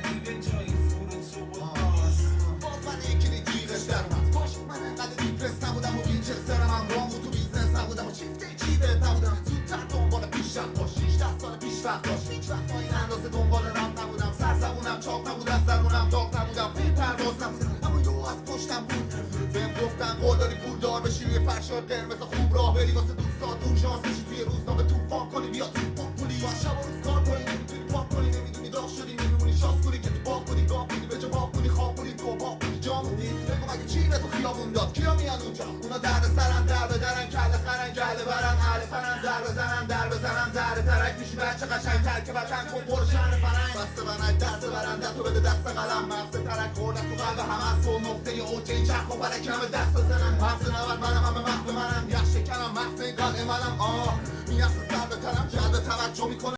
میره جایی فرو تو و باز من یکی دیگرش در من باش من انقدر دیپرس نبودم و وینچسترم هم رام بود تو بیزنس نبودم و چیفته چیبت نبودم زودتر دنبال پیشرفت باش 16 سال پیش وقت داشت هیچ وقت با این اندازه دنبال رفت نبودم سرزبونم چاق نبود از درونم داغ نبودم پی پرواز نبودم اما یو از پشتم بود بهم گفتن قول داری پول دار بشی روی فرشاد قرمز خوب راه بری واسه دوستات اون شانس بشی توی روزنامه طوفان کنی بیا تو پولی با شب و روز کار کنی نمیتونی پاک کنی نمیدونی داغ شدی نمیمونی شانس کنی که تو باغ کنی گاه کنی به جا باغ کنی خواب کنی تو باغ کنی جا موندی بگو مگه چی به تو خیابون داد کیا میان اونجا اونا درد سرن در بدرن کله خرن گله برن اهل فرن زر بزنن در بزنن زهر ترک میشی بچه قشنگ ترک وطن کن پر شهر فرنگ بسته بنک دست برنده تو بده دست قلم مغز ترک خوردن تو قلب همه از تو نقطه اوج این چرخ و فلک همه دست بزنن مغز نود منم همه مغز منم یخ شکنم مغز این قلب منم میرسه سر به ترم جلب توجه میکنه